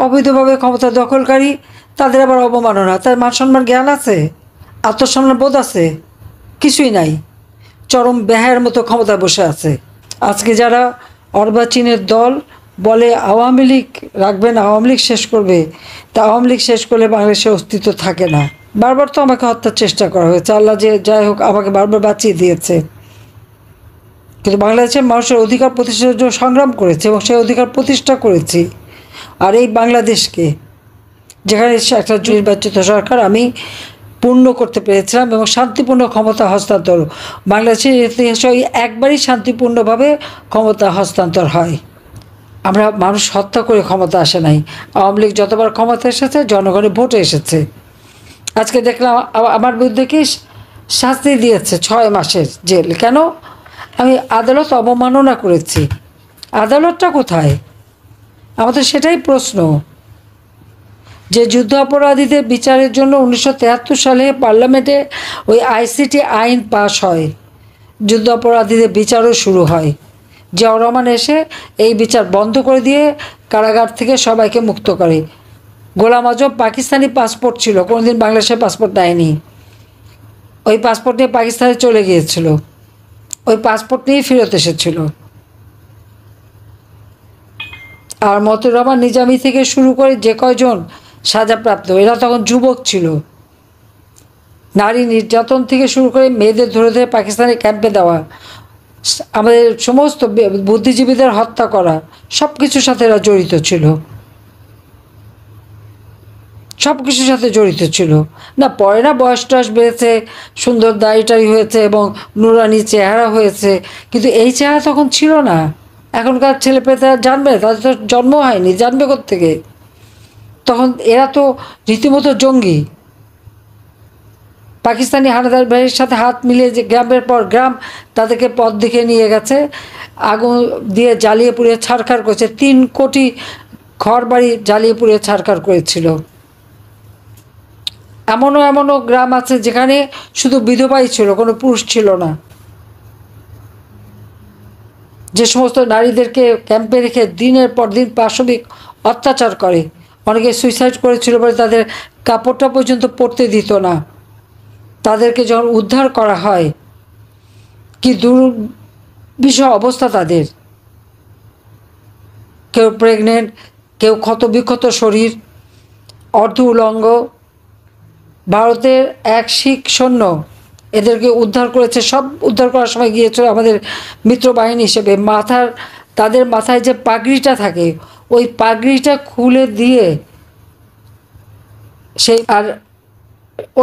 অবৈধভাবে ক্ষমতা দখলকারী তাদের আবার অবমাননা। তার মান সম্মান জ্ঞান আছে? আত্মসম্মান বোধ আছে? কিছুই নাই। চরম বেহায়ের মতো ক্ষমতায় বসে আছে। আজকে যারা অর্বাচীনের দল বলে আওয়ামী লীগ রাখবেন, আওয়ামী লীগ শেষ করবে, তা আওয়ামী লীগ শেষ করলে বাংলাদেশের অস্তিত্ব থাকে না। বারবার তো আমাকে হত্যার চেষ্টা করা হয়েছে, আল্লাহ যে যাই হোক আমাকে বারবার বাঁচিয়ে দিয়েছে। কিন্তু বাংলাদেশের মানুষের অধিকার প্রতিষ্ঠার জন্য সংগ্রাম করেছে এবং সেই অধিকার প্রতিষ্ঠা করেছি। আর এই বাংলাদেশকে, যেখানে একটা নির্বাচিত সরকার আমি পূর্ণ করতে পেরেছিলাম এবং শান্তিপূর্ণ ক্ষমতা হস্তান্তর, বাংলাদেশের ইতিহাসে একবারই শান্তিপূর্ণভাবে ক্ষমতা হস্তান্তর হয়। আমরা মানুষ হত্যা করে ক্ষমতা আসে নাই। আওয়ামী লীগ যতবার ক্ষমতা এসেছে জনগণের ভোটে এসেছে। আজকে দেখলাম আমার বিরুদ্ধে কি শাস্তি দিয়েছে 6 মাসের জেল। কেন? আমি আদালত অবমাননা করেছি। আদালতটা কোথায়? আমাদের সেটাই প্রশ্ন। যে যুদ্ধ অপরাধীদের বিচারের জন্য 1973 সালে পার্লামেন্টে ওই আইসিটি আইন পাশ হয়, যুদ্ধ অপরাধীদের বিচারও শুরু হয়। জিয়াউর রহমান এসে এই বিচার বন্ধ করে দিয়ে কারাগার থেকে সবাইকে মুক্ত করে। গোলাম আজম পাকিস্তানি পাসপোর্ট ছিল, কোনোদিন বাংলাদেশের পাসপোর্ট নেয়নি। ওই পাসপোর্ট নিয়ে পাকিস্তানে চলে গিয়েছিল, ওই পাসপোর্ট নিয়েই ফেরত এসেছিল। আর মতিউর রহমান নিজামী থেকে শুরু করে যে কয়জন সাজাপ্রাপ্ত, এরা তখন যুবক ছিল। নারী নির্যাতন থেকে শুরু করে মেয়েদের ধরে ধরে পাকিস্তানের ক্যাম্পে দেওয়া, আমাদের সমস্ত বুদ্ধিজীবীদের হত্যা করা, সব কিছুর সাথে এরা জড়িত ছিল, সব কিছুর সাথে জড়িত ছিল। না পরে না বয়স টয়স বেড়েছে, সুন্দর দাড়িটারি হয়েছে এবং নুরানি চেহারা হয়েছে, কিন্তু এই চেহারা তখন ছিল না। এখনকার ছেলেপেলে জানবে? তাদের তো জন্ম হয়নি, জানবে কোত্থেকে? তখন এরা তো রীতিমতো জঙ্গি। পাকিস্তানি হানাদার বাহিনীর সাথে হাত মিলিয়ে যে গ্রামের পর গ্রাম তাদেরকে পথ দেখে নিয়ে গেছে, আগুন দিয়ে জ্বালিয়ে পুড়িয়ে ছারখার করেছে। 3 কোটি ঘর বাড়ি জ্বালিয়ে পুড়িয়ে ছারখার করেছিল। এমনও গ্রাম আছে যেখানে শুধু বিধবাই ছিল, কোনো পুরুষ ছিল না। যে সমস্ত নারীদেরকে ক্যাম্পে রেখে দিনের পর দিন পাশবিক অত্যাচার করে, অনেকে সুইসাইড করেছিল বলে তাদের কাপড়টা পর্যন্ত পরতে দিত না। তাদেরকে যখন উদ্ধার করা হয়, কি দুর্বিষহ অবস্থা তাদের। কেউ প্রেগনেন্ট, কেউ ক্ষতবিক্ষত শরীর, অর্ধ উলঙ্গ। ভারতের এক শিখ সৈন্য এদেরকে উদ্ধার করেছে। সব উদ্ধার করার সময় গিয়েছিল আমাদের মিত্রবাহিনী হিসেবে। তাদের মাথায় যে পাগড়িটা থাকে, ওই পাগড়িটা খুলে দিয়ে সেই আর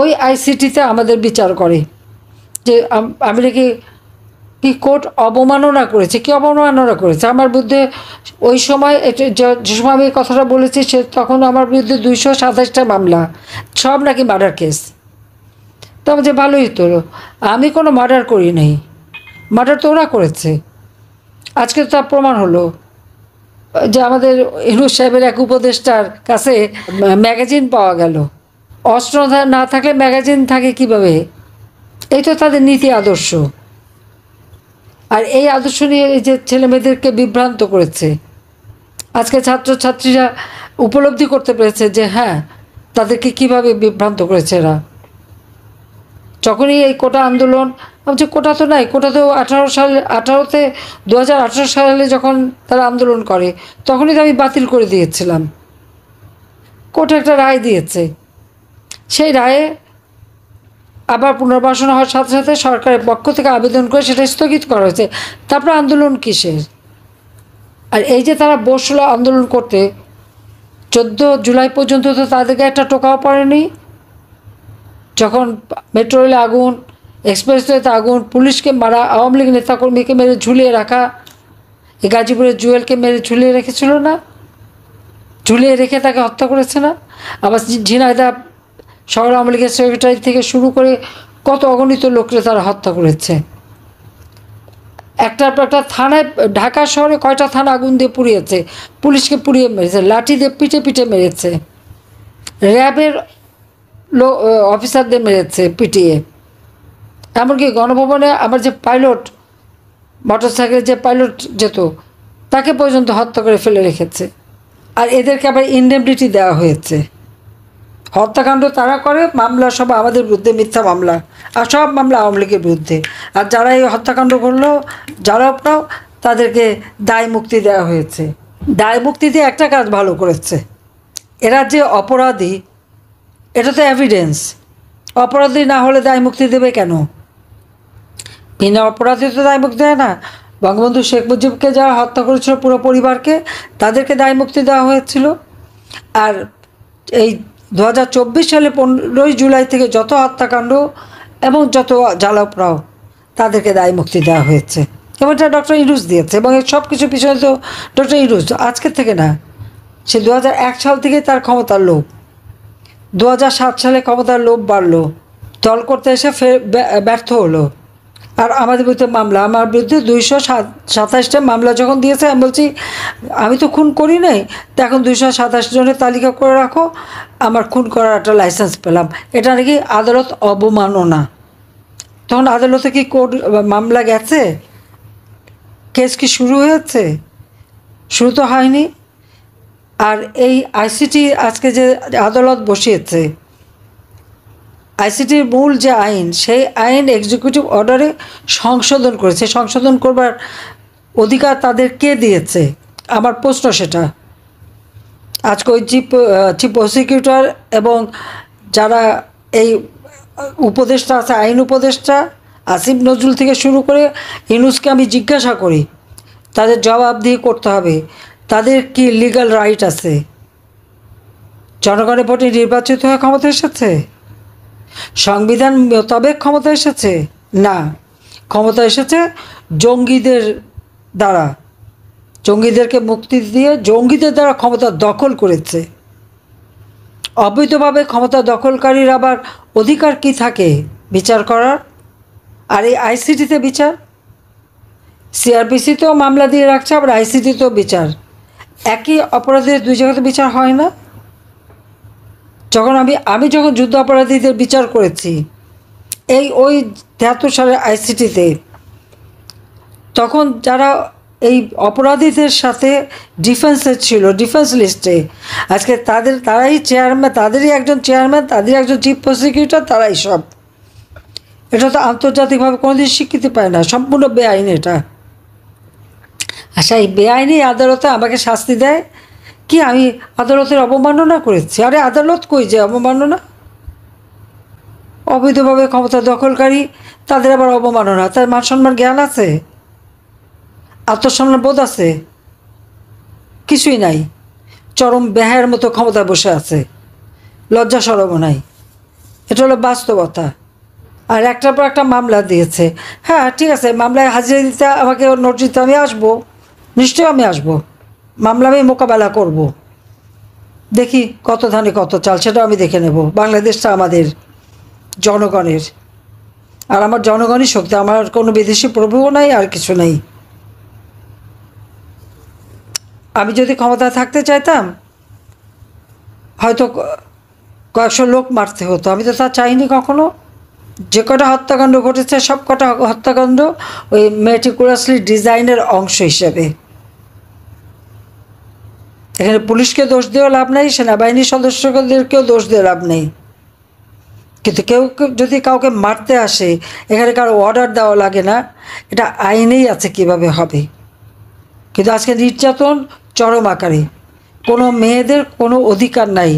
ওই আইসিটিতে আমাদের বিচার করে যে আমি নাকি কি কোর্ট অবমাননা করেছে। কি অবমাননা করেছে আমার বিরুদ্ধে? ওই সময় যে সময় আমি কথাটা বলেছি সে তখন আমার বিরুদ্ধে 227টা মামলা, সব নাকি মার্ডার কেস। তবে যে ভালোই তো, আমি কোনো মার্ডার করি নাই, মার্ডার তো ওরা করেছে। আজকে তো তার প্রমাণ হলো যে আমাদের ইউনূস সাহেবের এক উপদেষ্টার কাছে ম্যাগাজিন পাওয়া গেল। অস্ত্র না থাকলে ম্যাগাজিন থাকে কিভাবে? এই তো তাদের নীতি আদর্শ। আর এই আদর্শ নিয়ে এই যে ছেলেমেয়েদেরকে বিভ্রান্ত করেছে। আজকে ছাত্রছাত্রীরা উপলব্ধি করতে পেরেছে যে হ্যাঁ, তাদেরকে কিভাবে বিভ্রান্ত করেছে এরা। যখনই এই কোটা আন্দোলন, যে কোটা তো নাই, কোটা তো 2018 সালে যখন তারা আন্দোলন করে তখনই তো আমি বাতিল করে দিয়েছিলাম। কোর্ট একটা রায় দিয়েছে, সেই রায়ে আবার পুনর্বাসন হওয়ার সাথে সাথে সরকারের পক্ষ থেকে আবেদন করে সেটা স্থগিত করা হয়েছে। তারপরে আন্দোলন কিসের? আর এই যে তারা বসলো আন্দোলন করতে, 14 জুলাই পর্যন্ত তো তাদেরকে একটা টোকাও পড়েনি। যখন মেট্রো রেলে আগুন, এক্সপ্রেসওয়েতে আগুন, পুলিশকে মারা, আওয়ামী লীগ নেতাকর্মীকে মেরে ঝুলিয়ে রাখা, এই গাজীপুরের জুয়েলকে মেরে ঝুলিয়ে রেখেছিল না? ঝুলিয়ে রেখে তাকে হত্যা করেছে না? আবার ঝিনাইদহ শহর আওয়ামী লীগের সেক্রেটারি থেকে শুরু করে কত অগণিত লোককে তারা হত্যা করেছে। একটার পর একটা থানায়, ঢাকা শহরে কয়টা থানা আগুন দিয়ে পুড়িয়েছে, পুলিশকে পুড়িয়ে মেরেছে, লাঠি দিয়ে পিটে পিটে মেরেছে, র্যাবের অফিসারদের মেরেছে পিটিয়ে। এমনকি গণভবনে আমার যে পাইলট, মোটরসাইকেলের যে পাইলট যেত, তাকে পর্যন্ত হত্যা করে ফেলে রেখেছে। আর এদেরকে আবার ইনডেমনিটি দেওয়া হয়েছে। হত্যাকাণ্ড তারা করে, মামলা সব আমাদের বিরুদ্ধে, মিথ্যা মামলা, আর সব মামলা আওয়ামী লীগের বিরুদ্ধে। আর যারা এই হত্যাকাণ্ড করলো, যারা আপনাও, তাদেরকে দায় মুক্তি দেওয়া হয়েছে। দায় মুক্তি দিয়ে একটা কাজ ভালো করেছে, এরা যে অপরাধী এটা তো এভিডেন্স। অপরাধী না হলে দায় মুক্তি দেবে কেন? বিনা অপরাধী তো দায় মুক্তি দেয় না। বঙ্গবন্ধু শেখ মুজিবকে যারা হত্যা করেছিল পুরো পরিবারকে, তাদেরকে দায় মুক্তি দেওয়া হয়েছিল। আর এই 2024 সালে 15ই জুলাই থেকে যত হত্যাকাণ্ড এবং যত জ্বালাপড়াও, তাদেরকে দায় মুক্তি দেওয়া হয়েছে। এবং এটা ডক্টর ইউনূস দিয়েছে। এবং এই সব কিছুর পিছনে তো ডক্টর ইউনূস আজকের থেকে না, সে 2001 সাল থেকে তার ক্ষমতার লোভ। 2007 সালে ক্ষমতার লোভ বাড়লো, দল করতে এসে ফের ব্যর্থ হলো। আর আমাদের বিরুদ্ধে মামলা, আমার বিরুদ্ধে 227টা মামলা যখন দিয়েছে, আমি বলছি আমি তো খুন করি নাই, তো এখন 227 জনের তালিকা করে রাখো, আমার খুন করার একটা লাইসেন্স পেলাম। এটা নাকি আদালত অবমাননা। তখন আদালতে কি কোর্ট মামলা গেছে? কেস কি শুরু হয়েছে? শুরু তো হয়নি। আর এই আইসিটি আজকে যে আদালত বসিয়েছে, আইসিটির মূল যে আইন, সেই আইন এক্সিকিউটিভ অর্ডারে সংশোধন করেছে। সংশোধন করবার অধিকার তাদের কে দিয়েছে? আমার প্রশ্ন সেটা। আজকে ওই চিফ প্রসিকিউটর এবং যারা এই উপদেষ্টা আছে, আইন উপদেষ্টা আসিফ নজরুল থেকে শুরু করে ইউনূসকে আমি জিজ্ঞাসা করি, তাদের জবাবদিহি করতে হবে। তাদের কি লিগ্যাল রাইট আছে? জনগণের ভোটে নির্বাচিত হয়ে ক্ষমতা এসেছে? সংবিধান মোতাবেক ক্ষমতা এসেছে? না, ক্ষমতা এসেছে জঙ্গিদের দ্বারা। জঙ্গিদেরকে মুক্তি দিয়ে জঙ্গিদের দ্বারা ক্ষমতা দখল করেছে। অবৈধভাবে ক্ষমতা দখলকারীর আবার অধিকার কি থাকে বিচার করার? আর এই আইসিটিতে বিচার, সিআরপিসিতেও মামলা দিয়ে রাখছে, আবার আইসিটিতেও বিচার। একই অপরাধের দুই জায়গাতে বিচার হয় না? যখন আমি যখন যুদ্ধ অপরাধীদের বিচার করেছি ওই 73 সালের আইসিটিতে, তখন যারা এই অপরাধীদের সাথে ডিফেন্সে ছিল, ডিফেন্স লিস্টে, আজকে তারাই চেয়ারম্যান, তাদেরই একজন চেয়ারম্যান, তাদেরই একজন চিফ প্রসিকিউটর, তারাই সব। এটা তো আন্তর্জাতিকভাবে কোনোদিন স্বীকৃতি পায় না, সম্পূর্ণ বেআইন এটা। আচ্ছা, এই বেআইনি আদালতে আমাকে শাস্তি দেয় কি আমি আদালতের অবমাননা করেছি? আরে আদালত কই যে অবমাননা? অবৈধভাবে ক্ষমতা দখলকারী, তাদের আবার অবমাননা। তার মান সম্মান জ্ঞান আছে? আত্মসম্মান বোধ আছে? কিছুই নাই। চরম বেহায়ের মতো ক্ষমতায় বসে আছে, লজ্জা শরমও নাই। এটা হলো বাস্তবতা। আর একটার পর একটা মামলা দিয়েছে। হ্যাঁ ঠিক আছে, মামলায় হাজিরা দিতে আমাকে নোটিশ দিতে আমি আসবো, নিশ্চয়ই আমি আসবো, মামলা আমি মোকাবেলা করব। দেখি কত ধানে কত চাল, সেটাও আমি দেখে নেব। বাংলাদেশটা আমাদের জনগণের, আর আমার জনগণই শক্তি, আমার কোনো বিদেশি প্রভুও নাই, আর কিছু নেই। আমি যদি ক্ষমতায় থাকতে চাইতাম, হয়তো কয়েকশো লোক মারতে হতো। আমি তো তা চাইনি কখনো। যে কটা হত্যাকাণ্ড ঘটেছে, সব কটা হত্যাকাণ্ড ওই মেটিকুলাসলি ডিজাইনের অংশ হিসেবে। এখানে পুলিশকে দোষ দিয়েও লাভ নেই, সেনাবাহিনীর সদস্যদেরকেও দোষ দিয়ে লাভ নেই। কিন্তু কেউ যদি কাউকে মারতে আসে, এখানে কারো অর্ডার দেওয়া লাগে না, এটা আইনেই আছে কিভাবে হবে। কিন্তু আজকে নির্যাতন চরম আকারে, কোনো মেয়েদের কোনো অধিকার নাই,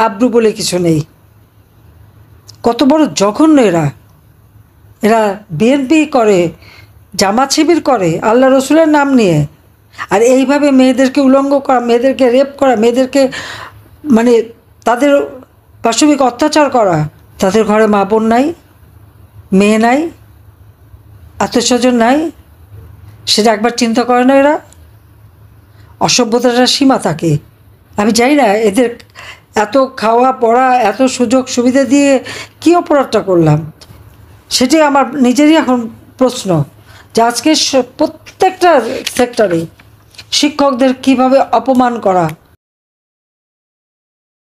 আব্রু বলে কিছু নেই। কত বড় জঘন্য এরা বিএনপি করে, জামাত শিবির করে আল্লাহ রসুলের নাম নিয়ে। আর এইভাবে মেয়েদেরকে উলঙ্গ করা, মেয়েদেরকে রেপ করা, মেয়েদেরকে মানে তাদের পাশবিক অত্যাচার করা। তাদের ঘরে মা বোন নাই, মেয়ে নাই, আত্মীয়স্বজন নাই, সেটা একবার চিন্তা করে না এরা? অসভ্যতার সীমা থাকে। আমি জানি না এদের এত খাওয়া পড়া, এত সুযোগ সুবিধা দিয়ে কী অপরাধটা করলাম, সেটি আমার নিজেরই এখন প্রশ্ন। যে আজকে প্রত্যেকটা সেক্টরে শিক্ষকদের কিভাবে অপমান করা,